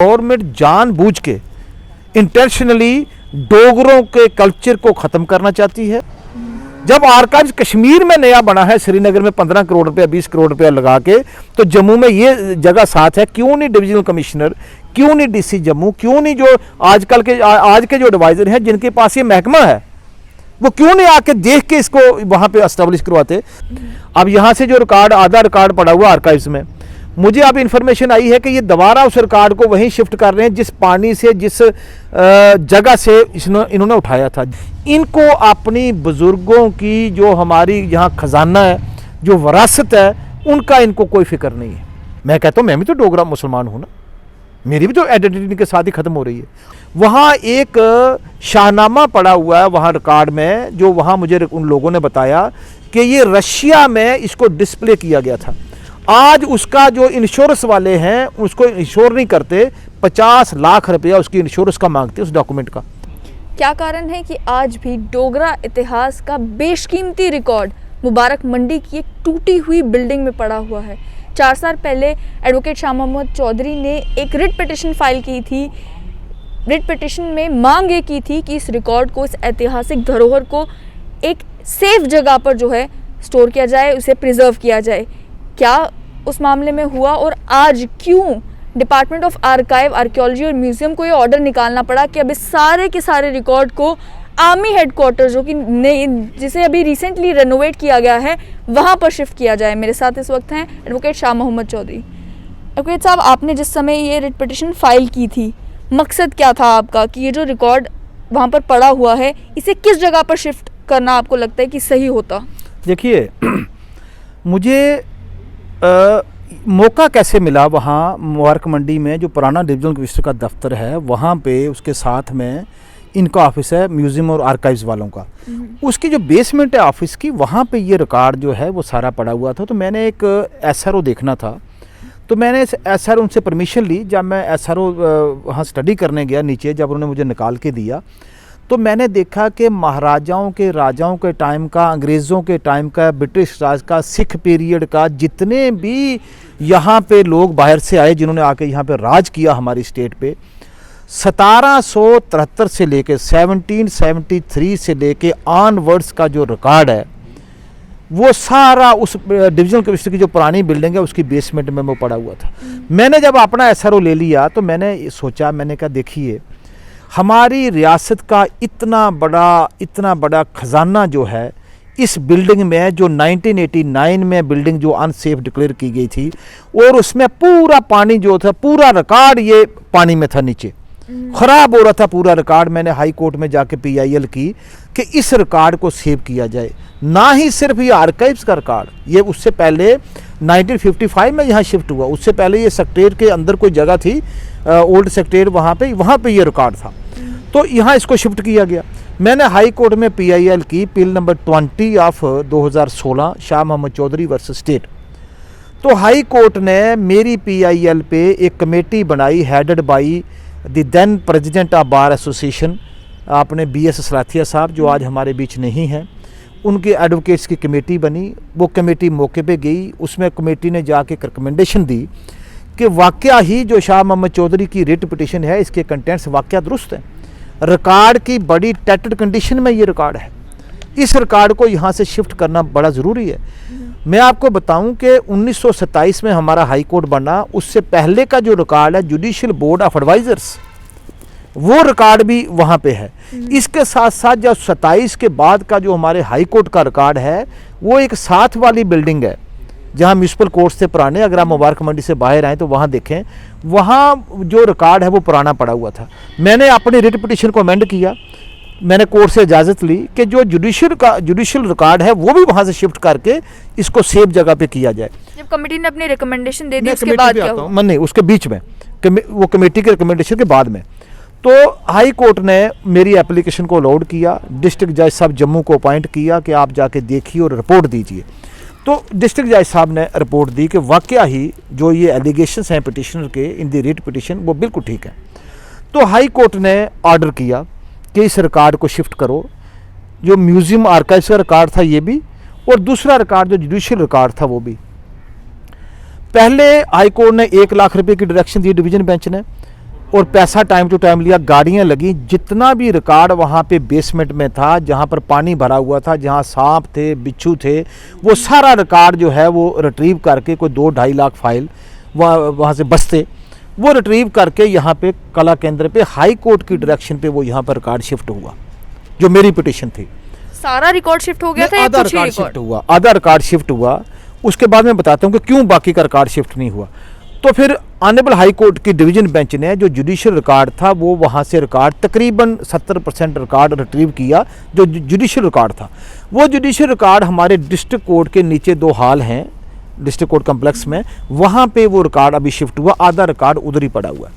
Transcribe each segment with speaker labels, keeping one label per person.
Speaker 1: Government जानबूझ के intentionally डोगरों के कल्चर को ख़त्म करना चाहती है। जब आर्काइव्स कश्मीर में नया बना है, श्रीनगर में 15 करोड़ रुपया 20 करोड़ रुपया लगा के, तो जम्मू में ये जगह साथ है, क्यों नहीं डिविजनल कमिश्नर, क्यों नहीं डीसी जम्मू, क्यों नहीं जो आजकल के आज के जो एडवाइज़र हैं जिनके पास ये महकमा है, वो क्यों नहीं आके देख के इसको वहाँ पे एस्टेब्लिश करवाते। अब यहाँ से जो रिकॉर्ड, आधा रिकॉर्ड पड़ा हुआ आर्काइव्स में, मुझे अब इन्फॉर्मेशन आई है कि ये दोबारा उस रिकॉर्ड को वहीं शिफ्ट कर रहे हैं जिस पानी से, जिस जगह से इन्होंने उठाया था। इनको अपनी बुजुर्गों की जो हमारी यहाँ खजाना है, जो विरासत है, उनका इनको कोई फिक्र नहीं है। मैं कहता हूँ मैं भी तो डोगरा मुसलमान हूँ ना, मेरी भी तो आइडेंटिटी के साथ ही ख़त्म हो रही है। वहाँ एक शाहनामा पड़ा हुआ है वहाँ रिकॉर्ड में, जो वहाँ मुझे उन लोगों ने बताया कि ये रशिया में इसको डिस्प्ले किया गया था। आज उसका जो इंश्योरेंस वाले हैं उसको इंश्योर नहीं करते, 50 लाख रुपया उसकी इंश्योरेंस का मांगते उस डॉक्यूमेंट का।
Speaker 2: क्या कारण है कि आज भी डोगरा इतिहास का बेशकीमती रिकॉर्ड मुबारक मंडी की एक टूटी हुई बिल्डिंग में पड़ा हुआ है? 4 साल पहले एडवोकेट शाह मोहम्मद चौधरी ने एक रिट पिटिशन फाइल की थी। रिट पिटिशन में मांग ये की थी कि इस रिकॉर्ड को, इस ऐतिहासिक धरोहर को एक सेफ जगह पर जो है स्टोर किया जाए, उसे प्रिजर्व किया जाए। क्या उस मामले में हुआ? और आज क्यों डिपार्टमेंट ऑफ आर्काइव, आर्कियोलॉजी और म्यूजियम को ये ऑर्डर निकालना पड़ा कि अब इस सारे के सारे रिकॉर्ड को आर्मी हेडक्वार्टर, जो कि जिसे अभी रिसेंटली रेनोवेट किया गया है, वहाँ पर शिफ्ट किया जाए? मेरे साथ इस वक्त हैं एडवोकेट शाह मोहम्मद चौधरी। एडवोकेट साहब, आपने जिस समय ये रिट पिटिशन फाइल की थी, मकसद क्या था आपका कि ये जो रिकॉर्ड वहाँ पर पड़ा हुआ है, इसे किस जगह पर शिफ्ट करना आपको लगता है कि सही होता?
Speaker 1: देखिए, मुझे मौका कैसे मिला, वहाँ मुबारक मंडी में जो पुराना डिविजनल कमिश्नर का दफ्तर है, वहाँ पे उसके साथ में इनका ऑफिस है म्यूज़ियम और आर्काइव्स वालों का। उसकी जो बेसमेंट है ऑफिस की, वहाँ पे ये रिकॉर्ड जो है वो सारा पड़ा हुआ था। तो मैंने एक SRO देखना था, तो मैंने SRO उनसे परमिशन ली। जब मैं SRO वहाँ स्टडी करने गया नीचे, जब उन्होंने मुझे निकाल के दिया, तो मैंने देखा कि महाराजाओं के, राजाओं के टाइम का, अंग्रेज़ों के टाइम का, ब्रिटिश राज का, सिख पीरियड का, जितने भी यहाँ पे लोग बाहर से आए जिन्होंने आके यहाँ पे राज किया हमारी स्टेट पे, 1773 से लेके 1773 से लेके ऑनवर्ड्स का जो रिकॉर्ड है, वो सारा उस डिविजनल कमिश्नर की जो पुरानी बिल्डिंग है उसकी बेसमेंट में वो पड़ा हुआ था। मैंने जब अपना SRO ले लिया तो मैंने सोचा, मैंने कहा देखिए, हमारी रियासत का इतना बड़ा खजाना जो है इस बिल्डिंग में, जो 1989 में बिल्डिंग जो अनसेफ डिक्लेयर की गई थी, और उसमें पूरा पानी जो था, पूरा रिकॉर्ड ये पानी में था, नीचे ख़राब हो रहा था पूरा रिकॉर्ड। मैंने हाई कोर्ट में जाके PIL की कि इस रिकॉर्ड को सेव किया जाए। ना ही सिर्फ ये आर्काइव्स का रिकॉर्ड, ये उससे पहले 1955 में यहाँ शिफ्ट हुआ, उससे पहले ये सेक्रेटेरिएट के अंदर कोई जगह थी, ओल्ड सेक्रेटेरिएट, वहाँ पे ये रिकॉर्ड था, तो यहाँ इसको शिफ्ट किया गया। मैंने हाई कोर्ट में PIL की, PIL number 20 of 2016, Shah Mohammad Chaudhary versus state. तो हाई कोर्ट ने मेरी PIL पे एक कमेटी बनाई, headed by the then president of bar association, आपने BS सलाथिया साहब, जो आज हमारे बीच नहीं हैं। उनके एडवोकेट्स की कमेटी बनी। वो कमेटी मौके पे गई, उसमें कमेटी ने जाके एक रिकमेंडेशन दी कि वाकया ही जो शाह मोहम्मद चौधरी की रिट पिटिशन है, इसके कंटेंट्स वाकया दुरुस्त हैं। रिकॉर्ड की बड़ी टैटेड कंडीशन में ये रिकॉर्ड है, इस रिकॉर्ड को यहाँ से शिफ्ट करना बड़ा ज़रूरी है। मैं आपको बताऊं कि 1927 में हमारा हाई कोर्ट बना, उससे पहले का जो रिकॉर्ड है जुडिशियल बोर्ड ऑफ एडवाइज़र्स, वो रिकॉर्ड भी वहाँ पे है। इसके साथ साथ जब 27 के बाद का जो हमारे हाई कोर्ट का रिकॉर्ड है, वो एक साथ वाली बिल्डिंग है जहाँ म्यूनसिपल कोर्ट्स थे पुराने। अगर आप मुबारक मंडी से बाहर आएँ तो वहाँ देखें, वहाँ जो रिकॉर्ड है वो पुराना पड़ा हुआ था। मैंने अपनी रिट पिटिशन को अमेंड किया, मैंने कोर्ट से इजाज़त ली कि जो जुडिशियल रिकॉर्ड है वो भी वहाँ से शिफ्ट करके इसको सेफ जगह पे किया जाए।
Speaker 2: जब कमेटी ने अपनी रिकमेंडेशन दे दी, उसके बाद क्या हुआ?
Speaker 1: नहीं, उसके बीच में, वो कमेटी के रिकमेंडेशन के बाद में, तो हाई कोर्ट ने मेरी एप्लीकेशन को अलाउड किया। डिस्ट्रिक्ट जज साहब जम्मू को अपॉइंट किया कि आप जाके देखिए और रिपोर्ट दीजिए। तो डिस्ट्रिक्ट जज साहब ने रिपोर्ट दी कि वाकया ही जो ये एलिगेशंस हैं पिटिशनर के इन दी रिट पिटिशन, वो बिल्कुल ठीक है। तो हाई कोर्ट ने ऑर्डर किया कि इस रिकॉर्ड को शिफ्ट करो। जो म्यूज़ियम आर्काइव्स का रिकॉर्ड था ये भी, और दूसरा रिकॉर्ड जो जुडिशियल रिकॉर्ड था वो भी। पहले हाई कोर्ट ने 1 लाख रुपए की डायरेक्शन दी डिवीजन बेंच ने, और पैसा टाइम टू टाइम लिया, गाड़ियाँ लगी, जितना भी रिकॉर्ड वहाँ पे बेसमेंट में था, जहाँ पर पानी भरा हुआ था, जहाँ सांप थे, बिच्छू थे, वो सारा रिकॉर्ड जो है वो रिट्रीव करके, कोई 2-2.5 लाख फाइल वहाँ से बस्ते, वो रिट्रीव करके यहाँ पे कला केंद्र पे हाई कोर्ट की डायरेक्शन पे वो यहाँ पर रिकॉर्ड शिफ्ट हुआ, जो मेरी पिटिशन थी।
Speaker 2: सारा रिकॉर्ड शिफ्ट हो गया था या
Speaker 1: आधा
Speaker 2: कुछ ही
Speaker 1: रिकॉर्ड शिफ्ट
Speaker 2: रिकॉर्ड?
Speaker 1: हुआ, आधा रिकॉर्ड शिफ्ट हुआ। उसके बाद मैं बताता हूँ कि क्यों बाकी का रिकॉर्ड शिफ्ट नहीं हुआ। तो फिर ऑनरेबल हाई कोर्ट की डिवीजन बेंच ने जो जुडिशियल रिकॉर्ड था, वो वहाँ से रिकॉर्ड तकरीबन 70% रिकॉर्ड रिट्रीव किया, जो जुडिशियल रिकॉर्ड था। वो जुडिशियल रिकॉर्ड हमारे डिस्ट्रिक्ट कोर्ट के नीचे 2 हॉल हैं डिस्ट्रिक्ट कोर्ट कम्प्लेक्स में, वहाँ पे वो रिकॉर्ड अभी शिफ्ट हुआ, आधा रिकॉर्ड उधर ही पड़ा हुआ है।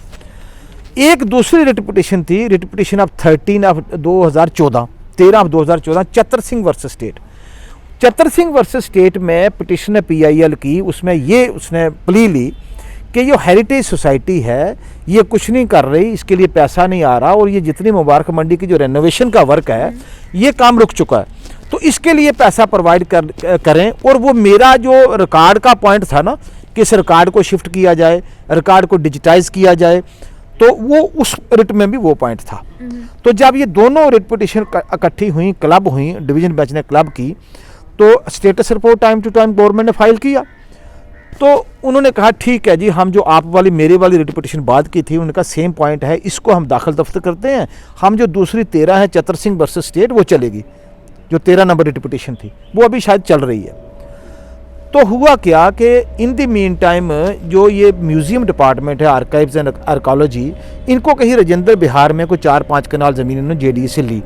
Speaker 1: एक दूसरी रिट पिटिशन थी, writ petition of 13/2014 Chatar Singh versus state. Chatar Singh versus state में पिटिशन ने PIL की, उसमें ये उसने प्ली ली कि जो हेरिटेज सोसाइटी है ये कुछ नहीं कर रही, इसके लिए पैसा नहीं आ रहा, और ये जितनी मुबारक मंडी की जो रेनोवेशन का वर्क है ये काम रुक चुका है, तो इसके लिए पैसा प्रोवाइड करें। और वो मेरा जो रिकॉर्ड का पॉइंट था ना कि इस रिकॉर्ड को शिफ्ट किया जाए, रिकॉर्ड को डिजिटाइज किया जाए, तो वो उस रिट में भी वो पॉइंट था। तो जब ये दोनों रिट पिटिशन इकट्ठी हुई, क्लब हुई, डिवीजन बेंच ने क्लब की, तो status report time to time government ने फाइल किया। तो उन्होंने कहा ठीक है जी, हम जो आप वाली मेरे वाली रिट पिटिशन बाद की थी, उनका सेम पॉइंट है, इसको हम दाखिल दफ्तर करते हैं, हम जो दूसरी 13 है चतर सिंह वर्सेस स्टेट वो चलेगी, जो 13 नंबर रिट पिटिशन थी वो अभी शायद चल रही है। तो हुआ क्या कि इन द मीन टाइम जो ये म्यूज़ियम डिपार्टमेंट है, आर्काइव्स एंड आर्कोलॉजी, इनको कहीं राजेंद्र बिहार में कोई 4-5 कनाल ज़मीन इन्होंने JDA से ली।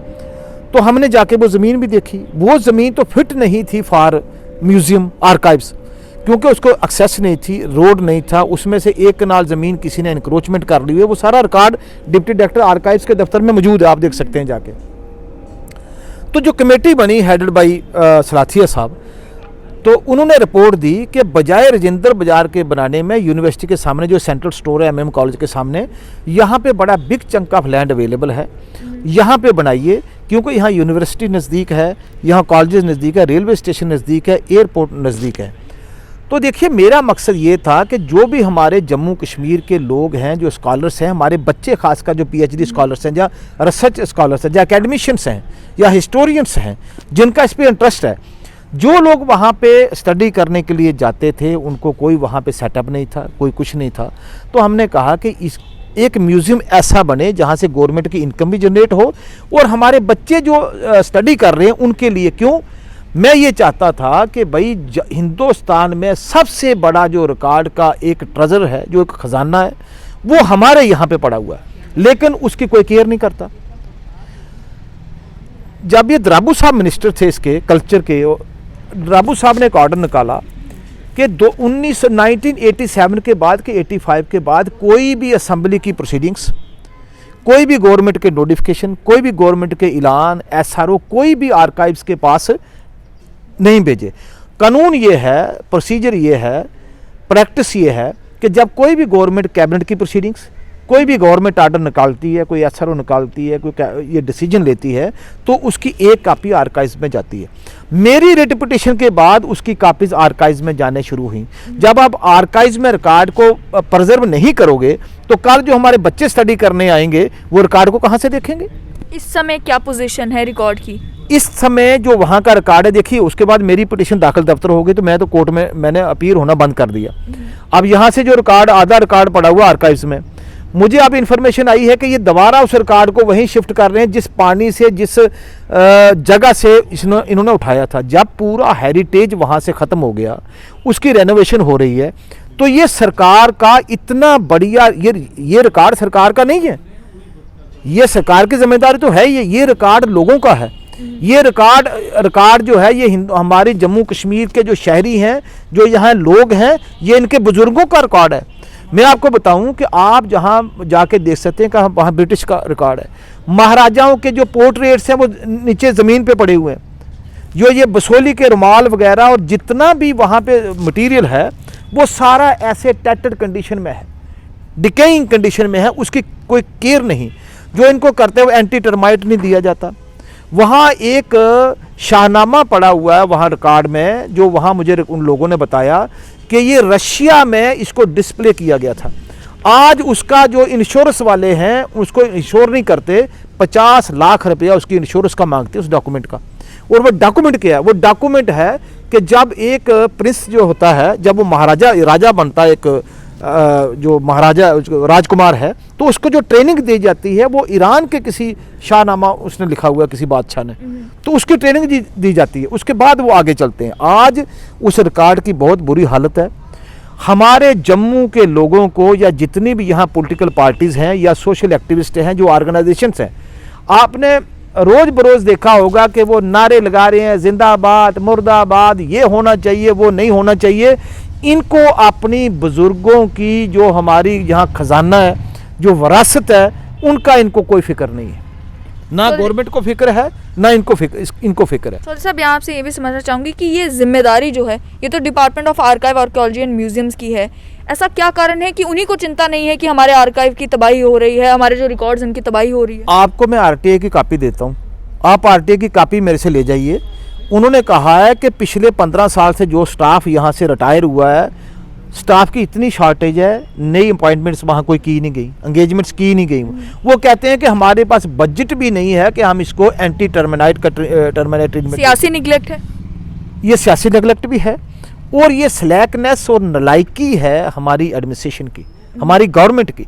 Speaker 1: तो हमने जाके वो ज़मीन भी देखी, वो ज़मीन तो फिट नहीं थी फॉर म्यूज़ियम आर्काइव्स, क्योंकि उसको एक्सेस नहीं थी, रोड नहीं था, उसमें से 1 कनाल ज़मीन किसी ने इंक्रोचमेंट कर ली हुई है। वो सारा रिकॉर्ड डिप्टी डायरेक्टर आर्काइव्स के दफ्तर में मौजूद है, आप देख सकते हैं जाके। तो जो कमेटी बनी हेडेड बाई सलाथिया साहब, तो उन्होंने रिपोर्ट दी कि बजाय राजेंद्र बाजार के बनाने में यूनिवर्सिटी के सामने जो सेंट्रल स्टोर है MM कॉलेज के सामने, यहाँ पे बड़ा big chunk of land available है, यहाँ पे बनाइए, क्योंकि यहाँ यूनिवर्सिटी नज़दीक है, यहाँ कॉलेजेस नज़दीक है, रेलवे स्टेशन नज़दीक है, एयरपोर्ट नज़दीक है। तो देखिए मेरा मकसद ये था कि जो भी हमारे जम्मू कश्मीर के लोग हैं, जो स्कॉलर्स हैं, हमारे बच्चे खासकर जो PhD स्कॉलर्स हैं, या रिसर्च स्कॉलर्स हैं, या एकेडमिशियंस हैं, या हिस्टोरियंस हैं, जिनका इस पर इंटरेस्ट है, जो लोग वहाँ पे स्टडी करने के लिए जाते थे, उनको कोई वहाँ पे सेटअप नहीं था, कोई कुछ नहीं था। तो हमने कहा कि इस एक म्यूज़ियम ऐसा बने जहाँ से गवर्नमेंट की इनकम भी जनरेट हो, और हमारे बच्चे जो स्टडी कर रहे हैं उनके लिए। क्यों मैं ये चाहता था कि भाई हिंदुस्तान में सबसे बड़ा जो रिकॉर्ड का एक ट्रेजर है, जो एक ख़जाना है, वो हमारे यहाँ पे पड़ा हुआ है, लेकिन उसकी कोई केयर नहीं करता। जब ये द्राबू साहब मिनिस्टर थे इसके कल्चर के, द्राबू साहब ने एक ऑर्डर निकाला कि 1987 के बाद के 85 के बाद कोई भी असेंबली की प्रोसीडिंग्स, कोई भी गवर्नमेंट के नोटिफिकेशन, कोई भी गवर्नमेंट के ऐलान, SRO कोई भी आर्काइव्स के पास नहीं भेजे। कानून ये है, प्रोसीजर ये है, प्रैक्टिस ये है कि जब कोई भी गवर्नमेंट कैबिनेट की प्रोसीडिंग्स, कोई भी गवर्नमेंट ऑर्डर निकालती है, कोई SRO निकालती है, कोई ये डिसीजन लेती है, तो उसकी एक कापी आर्काइव्स में जाती है। मेरी रिट पिटिशन के बाद उसकी कापीज आर्काइव्स में जाने शुरू हुई। जब आप आर्काइव्स में रिकॉर्ड को प्रिजर्व नहीं करोगे, तो कल जो हमारे बच्चे स्टडी करने आएंगे वो रिकॉर्ड को कहाँ से देखेंगे।
Speaker 2: इस समय क्या पोजीशन है रिकॉर्ड की?
Speaker 1: इस समय जो वहाँ का रिकॉर्ड है, देखिए उसके बाद मेरी पिटिशन दाखिल दफ्तर हो गई, तो मैं तो कोर्ट में मैंने अपीयर होना बंद कर दिया। अब यहाँ से जो रिकॉर्ड, आधा रिकॉर्ड पड़ा हुआ आर्काइव्स में, मुझे अब इन्फॉर्मेशन आई है कि ये दोबारा उस रिकॉर्ड को वहीं शिफ्ट कर रहे हैं जिस पानी से, जिस जगह से इन्होंने उठाया था। जब पूरा हेरिटेज वहाँ से ख़त्म हो गया, उसकी रेनोवेशन हो रही है, तो ये सरकार का इतना बढ़िया, ये रिकॉर्ड सरकार का नहीं है, ये सरकार की जिम्मेदारी तो है, ये रिकॉर्ड लोगों का है। ये रिकॉर्ड जो है ये हमारे जम्मू कश्मीर के जो शहरी हैं, जो यहाँ लोग हैं, ये इनके बुजुर्गों का रिकॉर्ड है। मैं आपको बताऊं कि आप जहाँ जाके देख सकते हैं कि वहाँ ब्रिटिश का रिकॉर्ड है। महाराजाओं के जो पोर्ट्रेट्स हैं वो नीचे ज़मीन पे पड़े हुए हैं। जो ये बसोली के रुमाल वगैरह और जितना भी वहाँ पे मटेरियल है, वो सारा ऐसे टैटेड कंडीशन में है, डिकेइंग कंडीशन में है, उसकी कोई केयर नहीं। जो इनको करते हुए एंटी टर्माइट नहीं दिया जाता। वहाँ एक शाहनामा पड़ा हुआ है वहाँ रिकॉर्ड में, जो वहाँ मुझे उन लोगों ने बताया कि ये रशिया में इसको डिस्प्ले किया गया था। आज उसका जो इंश्योरेंस वाले हैं उसको इंश्योर नहीं करते, 50 लाख रुपया उसकी इंश्योरेंस का मांगते हैं उस डॉक्यूमेंट का। और वो डॉक्यूमेंट क्या है? वो डॉक्यूमेंट है कि जब एक प्रिंस जो होता है, जब वो महाराजा राजा बनता है, एक जो महाराजा राजकुमार है, तो उसको जो ट्रेनिंग दी जाती है वो ईरान के किसी शाहनामा उसने लिखा हुआ है किसी बादशाह ने, तो उसकी ट्रेनिंग दी जाती है, उसके बाद वो आगे चलते हैं। आज उस रिकॉर्ड की बहुत बुरी हालत है। हमारे जम्मू के लोगों को या जितनी भी यहाँ पॉलिटिकल पार्टीज़ हैं या सोशल एक्टिविस्ट हैं, जो ऑर्गेनाइजेशंस हैं, आपने रोज़ बरोज़ देखा होगा कि वो नारे लगा रहे हैं जिंदाबाद मुर्दाबाद, ये होना चाहिए वो नहीं होना चाहिए। इनको अपनी बुज़ुर्गों की जो हमारी यहाँ खजाना है, जो विरासत है, उनका इनको कोई फिक्र नहीं है, ना
Speaker 2: तो
Speaker 1: गवर्नमेंट को फिक्र है ना इनको फिक्र है।
Speaker 2: चौधरी साहब, यहाँ आपसे ये भी समझना चाहूँगी कि ये जिम्मेदारी जो है ये तो department of archive archaeology and museums की है। ऐसा क्या कारण है कि उन्हीं को चिंता नहीं है कि हमारे आर्काइव की तबाही हो रही है, हमारे जो रिकॉर्ड्स उनकी तबाही हो रही है?
Speaker 1: आपको मैं आरटीआई की कॉपी देता हूँ, आप आरटीआई की कॉपी मेरे से ले जाइए। उन्होंने कहा है कि पिछले 15 साल से जो स्टाफ यहाँ से रिटायर हुआ है, स्टाफ की इतनी शॉर्टेज है, नई अपॉइंटमेंट्स वहाँ कोई की नहीं गई, एंगेजमेंट्स की नहीं गई। वो कहते हैं कि हमारे पास बजट भी नहीं है कि हम इसको एंटी टर्मिनेट ट्रीटमेंट।
Speaker 2: सियासी निगलेक्ट है,
Speaker 1: ये सियासी नेगलेक्ट भी है और ये स्लैकनेस और नलायकी है हमारी एडमिनिस्ट्रेशन की, हमारी गवर्नमेंट की।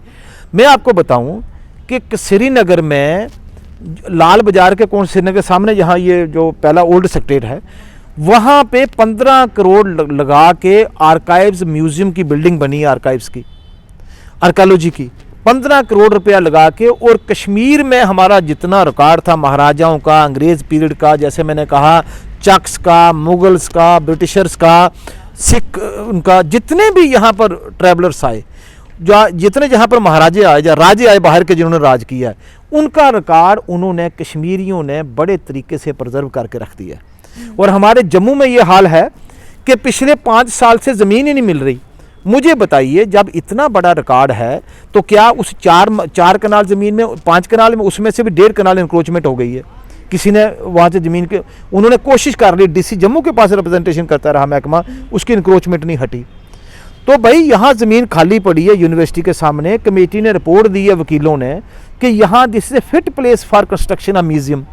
Speaker 1: मैं आपको बताऊं कि श्रीनगर में लाल बाजार के श्रीनगर के सामने जहाँ ये जो पहला ओल्ड सेक्रेटेरिएट है, वहाँ पे 15 करोड़ लगा के आर्काइव्स म्यूजियम की बिल्डिंग बनी है, आर्काइव्स की, आर्कियोलॉजी की, 15 करोड़ रुपया लगा के। और कश्मीर में हमारा जितना रिकॉर्ड था महाराजाओं का, अंग्रेज़ पीरियड का, जैसे मैंने कहा चक्स का, मुगल्स का, ब्रिटिशर्स का, सिख उनका, जितने भी यहाँ पर ट्रैवलर्स आए, जो जितने जहाँ पर महाराजे आए या राजे आए बाहर के जिन्होंने राज किया है, उनका रिकॉर्ड उन्होंने कश्मीरियों ने बड़े तरीके से प्रिजर्व करके रख दिया। और हमारे जम्मू में ये हाल है कि पिछले 5 साल से ज़मीन ही नहीं मिल रही। मुझे बताइए, जब इतना बड़ा रिकॉर्ड है तो क्या उस 4 कनाल ज़मीन में, 5 कनाल में, उसमें से भी 1.5 कनाल इंक्रोचमेंट हो गई है? किसी ने वहाँ से ज़मीन के, उन्होंने कोशिश कर ली, डीसी जम्मू के पास रिप्रेजेंटेशन करता रहा महकमा, उसकी इंक्रोचमेंट नहीं हटी। तो भाई यहाँ ज़मीन खाली पड़ी है यूनिवर्सिटी के सामने, कमेटी ने रिपोर्ट दी है वकीलों ने कि यहाँ this is a fit place for construction of museum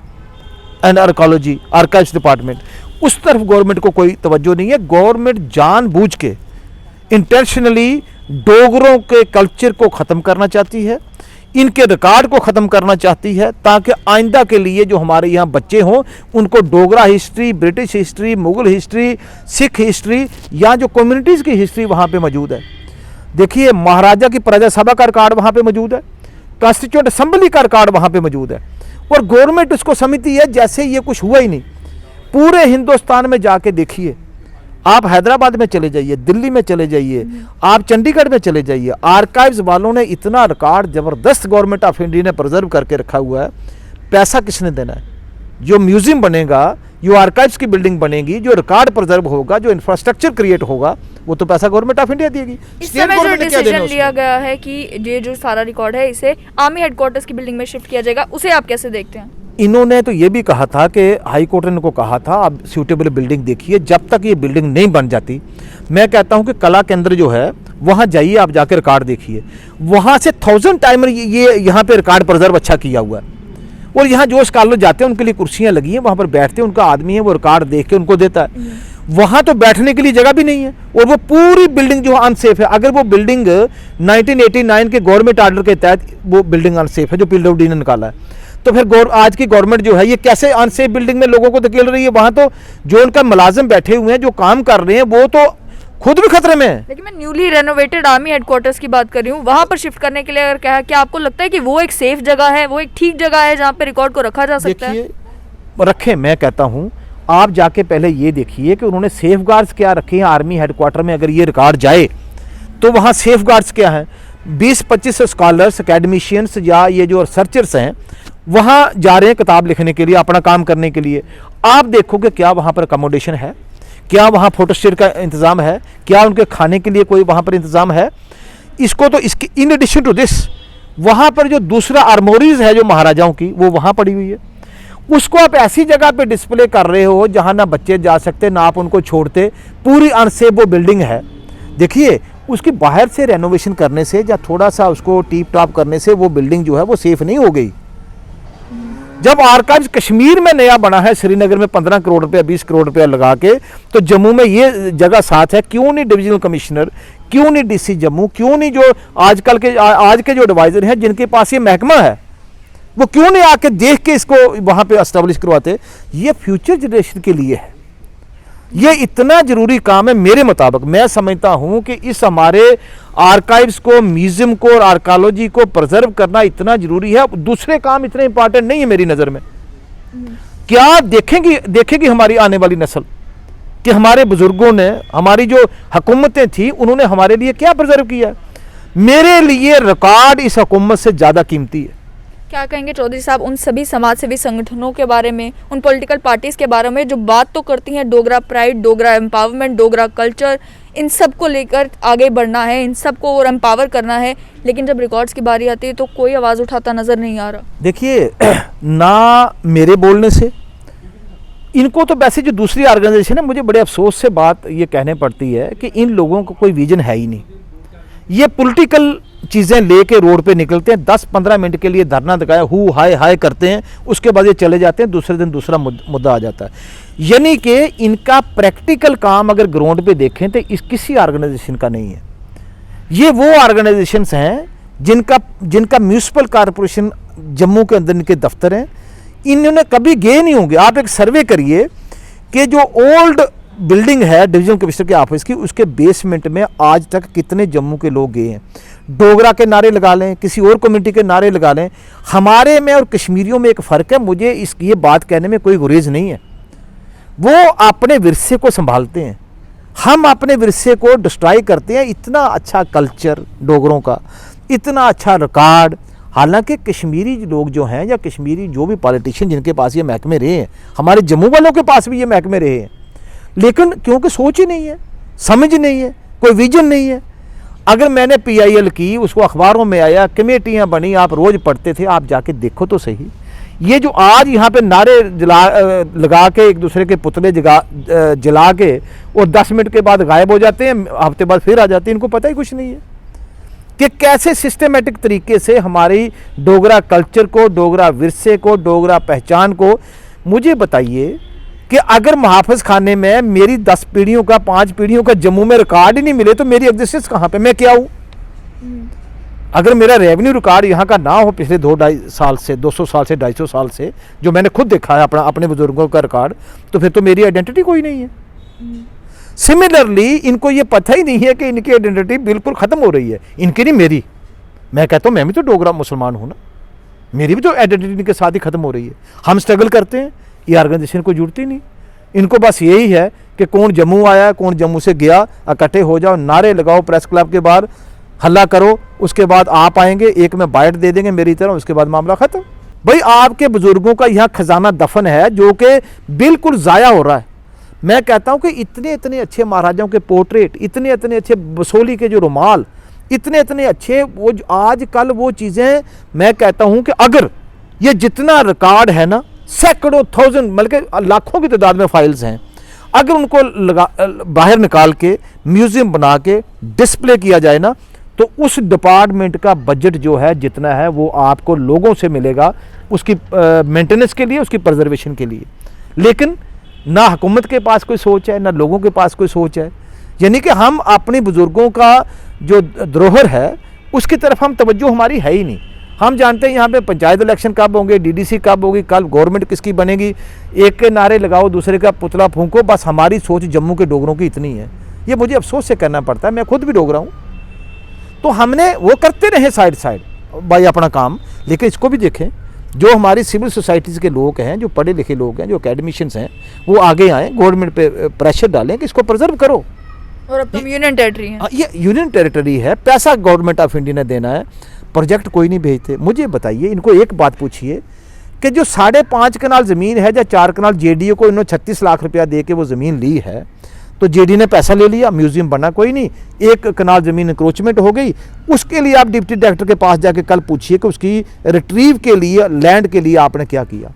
Speaker 1: and archaeology archives department. उस तरफ गवर्नमेंट को कोई तवज्जो नहीं है। गवर्नमेंट जानबूझ के इंटेंशनली डोगरों के कल्चर को ख़त्म करना चाहती है, इनके रिकॉर्ड को ख़त्म करना चाहती है, ताकि आइंदा के लिए जो हमारे यहाँ बच्चे हों उनको Dogra history, British history, Mughal history, Sikh history या जो कम्युनिटीज़ की हिस्ट्री वहाँ पे मौजूद है। देखिए, महाराजा की प्रजा सभा का रिकॉर्ड वहाँ पे मौजूद है, कॉन्स्टिट्यूएंट असेंबली का रिकॉर्ड वहाँ पे मौजूद है, और गवर्नमेंट उसको समझती है जैसे ये कुछ हुआ ही नहीं। पूरे हिंदुस्तान में जाके देखिए, आप हैदराबाद में चले जाइए, दिल्ली में चले जाइए, आप चंडीगढ़ में चले जाइए, आर्काइव्स वालों ने इतना रिकॉर्ड ज़बरदस्त गवर्नमेंट ऑफ इंडिया ने प्रिजर्व करके रखा हुआ है। पैसा किसने देना है? जो म्यूजियम बनेगा, जो आर्काइव्स की बिल्डिंग बनेगी, जो रिकॉर्ड प्रिजर्व होगा, जो इंफ्रास्ट्रक्चर क्रिएट होगा, वो तो पैसा गवर्नमेंट ऑफ इंडिया देगी।
Speaker 2: इस समय जो डिसीजन लिया गया है कि ये जो सारा रिकॉर्ड है इसे आर्मी हेडक्वार्टर्स की बिल्डिंग में शिफ्ट किया जाएगा, उसे आप कैसे देखते हैं?
Speaker 1: इन्होंने तो ये भी कहा था कि हाई कोर्ट ने इनको कहा था आप सूटेबल बिल्डिंग देखिए, जब तक ये बिल्डिंग नहीं बन जाती। मैं कहता हूँ कि कला केंद्र जो है वहाँ जाइए, आप जाकर रिकॉर्ड देखिए, वहाँ से 1000 टाइम ये यहाँ पे रिकॉर्ड प्रिजर्व अच्छा किया हुआ है। और यहाँ जो स्कॉलर जाते हैं उनके लिए कुर्सियाँ लगी हैं, वहाँ पर बैठते हैं, उनका आदमी है वो रिकॉर्ड देख के उनको देता है। वहाँ तो बैठने के लिए जगह भी नहीं है, और वो पूरी बिल्डिंग जो अनसेफ है। अगर वो बिल्डिंग 1989 के गवर्नमेंट ऑर्डर के तहत वो बिल्डिंग अनसेफ है जो PWD ने निकाला है, तो फिर आज की गवर्नमेंट जो है ये कैसे अनसेफ बिल्डिंग में लोगों को धकेल रही है? वहाँ तो जो उनका मुलाजिम बैठे हुए हैं, जो काम कर रहे हैं, वो तो खुद भी खतरे में है।
Speaker 2: लेकिन मैं न्यूली रेनोवेटेड आर्मी हेडक्वार्टर्स की बात कर रही हूँ, वहाँ पर शिफ्ट करने के लिए अगर कहा, क्या आपको लगता है कि वो एक सेफ जगह है, वो एक ठीक जगह है जहाँ पे रिकॉर्ड को रखा जा सकता है?
Speaker 1: देखिए, रखें, मैं कहता हूँ आप जाके पहले ये देखिए कि उन्होंने सेफ गार्ड्स क्या रखे हैं आर्मी हेडक्वार्टर में। अगर ये रिकॉर्ड जाए तो वहाँ सेफ गार्ड्स क्या हैं? 20-25 स्कॉलर्स, अकेडमिशियंस या ये जो रिसर्चर्स हैं वहाँ जा रहे हैं किताब लिखने के लिए, अपना काम करने के लिए। आप देखोगे क्या वहाँ पर अकोमोडेशन है, क्या वहाँ फोटोस्टेट का इंतज़ाम है, क्या उनके खाने के लिए कोई वहाँ पर इंतज़ाम है? इसको तो इसकी इन एडिशन टू दिस वहाँ पर जो दूसरा आर्मोरीज है जो महाराजाओं की, वो वहाँ पड़ी हुई है। उसको आप ऐसी जगह पे डिस्प्ले कर रहे हो जहाँ ना बच्चे जा सकते, ना आप उनको छोड़ते, पूरी अनसेफ वो बिल्डिंग है। देखिए, उसकी बाहर से रेनोवेशन करने से या थोड़ा सा उसको टीप टॉप करने से वो बिल्डिंग जो है वो सेफ नहीं हो गई। जब आर्काइव्स कश्मीर में नया बना है, श्रीनगर में 15 करोड़ रुपया 20 करोड़ रुपया लगा के, तो जम्मू में ये जगह साथ है, क्यों नहीं डिविजनल कमिश्नर, क्यों नहीं डीसी जम्मू, क्यों नहीं जो आजकल के आज के जो एडवाइजर हैं जिनके पास ये महकमा है, वो क्यों नहीं आके देख के इसको वहां पे एस्टेब्लिश करवाते। ये फ्यूचर जनरेशन के लिए है, ये इतना जरूरी काम है। मेरे मुताबिक मैं समझता हूं कि इस हमारे आर्काइव्स को, म्यूजियम को और आर्कोलॉजी को प्रिजर्व करना इतना जरूरी है। दूसरे काम इतने इंपॉर्टेंट नहीं है मेरी नज़र में। क्या देखेगी हमारी आने वाली नस्ल कि हमारे बुजुर्गों ने, हमारी जो हुकूमतें थी, उन्होंने हमारे लिए क्या प्रिजर्व किया। मेरे लिए रिकॉर्ड इस हुकूमत से ज़्यादा कीमती है।
Speaker 2: क्या कहेंगे चौधरी साहब उन सभी समाज सेवी संगठनों के बारे में, उन पॉलिटिकल पार्टीज के बारे में जो बात तो करती हैं Dogra pride, Dogra empowerment, Dogra culture, इन सब को लेकर आगे बढ़ना है, इन सब को और एम्पावर करना है, लेकिन जब रिकॉर्ड्स की बारी आती है तो कोई आवाज़ उठाता नज़र नहीं आ रहा।
Speaker 1: देखिए, ना मेरे बोलने से इनको, तो वैसे जो दूसरी ऑर्गेनाइजेशन है, मुझे बड़े अफसोस से बात ये कहने पड़ती है कि इन लोगों को कोई विजन है ही नहीं। ये पॉलिटिकल चीज़ें लेके रोड पे निकलते हैं, 10-15 मिनट के लिए धरना दिखाया, हु हाय हाय करते हैं, उसके बाद ये चले जाते हैं, दूसरे दिन दूसरा मुद्दा आ जाता है। यानी कि इनका प्रैक्टिकल काम अगर ग्राउंड पे देखें तो इस किसी ऑर्गेनाइजेशन का नहीं है। ये वो ऑर्गेनाइजेशंस हैं जिनका म्यूनिसिपल कॉरपोरेशन जम्मू के अंदर इनके दफ्तर हैं, इन्होंने कभी गए नहीं होंगे। आप एक सर्वे करिए कि जो ओल्ड बिल्डिंग है डिविजनल कमिश्नर के ऑफिस की, उसके बेसमेंट में आज तक कितने जम्मू के लोग गए हैं। डोगरा के नारे लगा लें, किसी और कम्युनिटी के नारे लगा लें, हमारे में और कश्मीरियों में एक फ़र्क है। मुझे ये बात कहने में कोई गुरेज नहीं है। वो अपने विरसे को संभालते हैं, हम अपने विरसे को डिस्ट्रॉय करते हैं। इतना अच्छा कल्चर डोगरों का, इतना अच्छा रिकॉर्ड। हालांकि कश्मीरी लोग जो हैं या कश्मीरी जो भी पॉलिटिशियन जिनके पास ये महकमे रहे हैं, हमारे जम्मू वालों के पास भी ये महकमे रहे हैं, लेकिन क्योंकि सोच ही नहीं है, समझ नहीं है, कोई विजन नहीं है। अगर मैंने PIL की, उसको अखबारों में आया, कमेटियां बनी, आप रोज़ पढ़ते थे, आप जाके देखो तो सही। ये जो आज यहाँ पे नारे लगा के एक दूसरे के पुतले जला के और 10 मिनट के बाद गायब हो जाते हैं, हफ्ते बाद फिर आ जाते हैं, इनको पता ही कुछ नहीं है कि कैसे सिस्टमेटिक तरीके से हमारी डोगरा कल्चर को, डोगरा विरसे को, डोगरा पहचान को। मुझे बताइए कि अगर मुहाफ़िज़ खाने में मेरी 10 पीढ़ियों का, 5 पीढ़ियों का जम्मू में रिकॉर्ड ही नहीं मिले तो मेरी एग्जिस्टेंस कहाँ पे, मैं क्या हूँ। अगर मेरा रेवेन्यू रिकॉर्ड यहाँ का ना हो पिछले 200 साल से, 200 साल से, 250 साल से, जो मैंने खुद देखा है अपने बुजुर्गों का रिकॉर्ड, तो फिर तो मेरी आइडेंटिटी कोई नहीं है। सिमिलरली इनको ये पता ही नहीं है कि इनकी आइडेंटिटी बिल्कुल ख़त्म हो रही है, इनकी नहीं मेरी। मैं कहता हूँ मैं भी तो डोगरा मुसलमान हूँ ना, मेरी भी तो आइडेंटिटी इनके साथ ही ख़त्म हो रही है। हम स्ट्रगल करते हैं, ये ऑर्गेनाइजेशन को जुड़ती नहीं। इनको बस यही है कि कौन जम्मू आया, कौन जम्मू से गया, इकट्ठे हो जाओ, नारे लगाओ प्रेस क्लब के बाहर, हल्ला करो, उसके बाद आप आएंगे, एक में बाइट दे देंगे मेरी तरह, उसके बाद मामला ख़त्म। भाई आपके बुजुर्गों का यहाँ खजाना दफन है जो कि बिल्कुल ज़ाया हो रहा है। मैं कहता हूँ कि इतने इतने अच्छे महाराजाओं के पोर्ट्रेट, इतने इतने अच्छे बसोली के जो रुमाल, इतने इतने अच्छे वो आज कल वो चीज़ें, मैं कहता हूँ कि अगर ये जितना रिकॉर्ड है ना, सैकड़ों, 1000 बल्कि लाखों की तादाद में फाइल्स हैं, अगर उनको बाहर निकाल के म्यूज़ियम बना के डिस्प्ले किया जाए ना, तो उस डिपार्टमेंट का बजट जो है जितना है वो आपको लोगों से मिलेगा, उसकी मेंटेनेंस के लिए, उसकी प्रिजर्वेशन के लिए। लेकिन ना हुकूमत के पास कोई सोच है, ना लोगों के पास कोई सोच है। यानी कि हम अपने बुज़ुर्गों का जो धरोहर है उसकी तरफ हम तवज्जो हमारी है ही नहीं। हम जानते हैं यहाँ पे पंचायत इलेक्शन कब होंगे, DDC कब होगी, कल गवर्नमेंट किसकी बनेगी, एक के नारे लगाओ, दूसरे का पुतला फूंको। बस हमारी सोच जम्मू के डोगरों की इतनी है। ये मुझे अफसोस से करना पड़ता है, मैं खुद भी डोगरा हूँ। तो हमने वो करते रहे साइड भाई अपना काम, लेकिन इसको भी देखें, जो हमारी सिविल सोसाइटीज़ के लोग हैं, जो पढ़े लिखे लोग हैं, जो अकेडमिशियंस हैं, वो आगे आएँ, गवर्नमेंट पे प्रेशर डालें कि इसको प्रिजर्व करो।
Speaker 2: और अब तो यूनियन टेरिटरी है,
Speaker 1: ये यूनियन टेरिटरी है, पैसा गवर्नमेंट ऑफ इंडिया ने देना है, प्रोजेक्ट कोई नहीं भेजते। मुझे बताइए, इनको एक बात पूछिए कि जो 5.5 कनाल ज़मीन है या 4 कनाल JDA को इन्होंने 36 लाख रुपया दे के वो ज़मीन ली है, तो JD ने पैसा ले लिया, म्यूज़ियम बना कोई नहीं, 1 कनाल ज़मीन इंक्रोचमेंट हो गई। उसके लिए आप डिप्टी डायरेक्टर के पास जाके कल पूछिए कि उसकी रिट्रीव के लिए, लैंड के लिए आपने क्या किया।